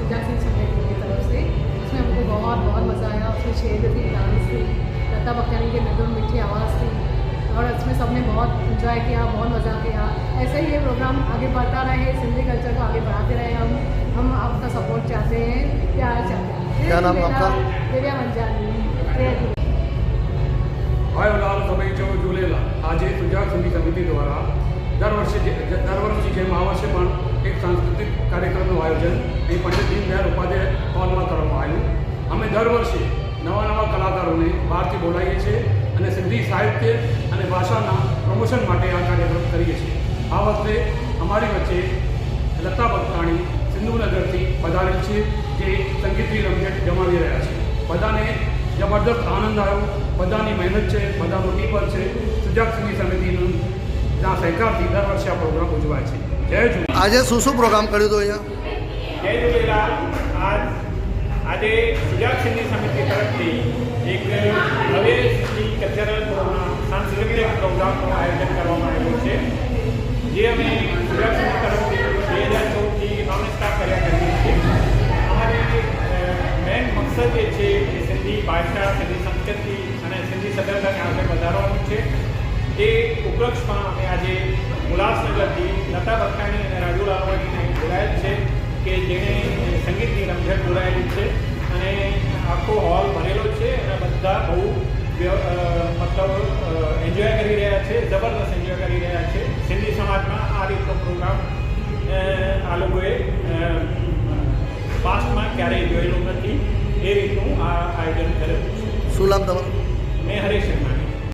सुजाक सिंह समिति की तरफ से। उसमें हमको बहुत बहुत मज़ा आया। उसमें शेर थी, डांस थी, लता बख्तियानी की मधुर मीठी आवाज़ थी और इसमें सबने बहुत इंजॉय किया, बहुत मज़ा किया। ऐसे ही ये प्रोग्राम आगे बढ़ता रहे, सिंधी कल्चर को आगे बढ़ाते रहे। हम आपका सपोर्ट चाहते हैं, प्यार चाहते हैं। क्या नाम आपका? दिव्या मंजानी। आयोलाल सभई चो झूलेलाल। आज सुजाक सिंधी समिति द्वारा दर वर्षी જેમ આ વર્ષે પણ એક સાંસ્કૃતિક કાર્યક્રમનું આયોજન અહીં પંડિત દીનદયાળ ઉપાધ્યાય હોલમાં કરવામાં આવ્યું. અમે દર વર્ષે નવા નવા કલાકારોને બહારથી બોલાવીએ છીએ અને સિંધી સાહિત્ય અને ભાષાના પ્રમોશન માટે આ કાર્યક્રમ કરીએ છીએ. આ વખતે અમારી વચ્ચે લતા બખ્તિયાણી સિંધુનગરથી પધારેલ છે, જે સંગીતની રમઝટ જમાવી રહ્યા છે. બધાને જબરદસ્ત આનંદ આવ્યો. બધાની મહેનત છે, બધાનો ટીપર છે. સુજાક સિંધી સમિતિનું ના સહકારથી દર વર્ષે આ પ્રોગ્રામ ઉજવાય છે. જય झूलेलाल. આજે શું પ્રોગ્રામ કર્યો હતો અહીંયા? જય झूलेलाल. આજે સુજાક સિંધી સમિતિ તરફથી એક ભવ્ય સિંધી કલ્ચરલ પ્રોગ્રામ, સાંસ્કૃતિક પ્રોગ્રામનું આયોજન કરવામાં આવ્યું છે, જે અમે સુજાક સિંધી તરફથી 2014થી નોન સ્ટાફ કર્યા કરીએ છીએ. અમારી મેઇન મકસદ એ છે કે સિંધી ભાષા, સિંધી સંસ્કૃતિ અને સિંધી સભ્યતાને આગળ વધારવાનું છે. એ ઉપલક્ષમાં અમે આજે ઉલ્લાસનગરથી લતા બખ્તિયાણી અને રાજુ લાલવાણીને બોલાયેલ છે, કે જેણે સંગીતની રમઝટ બોલાયેલી છે અને આખો હોલ ભરેલો છે અને બધા બહુ મતલબ એન્જોય કરી રહ્યા છે, જબરદસ્ત એન્જોય કરી રહ્યા છે. સિંધી સમાજમાં આ રીતનો પ્રોગ્રામ આ લોકોએ પાસ્ટમાં ક્યારેય જોયેલું નથી. એ રીતનું આ આયોજન કરેલું છે. શું નામ તમારું? મેં હરેશ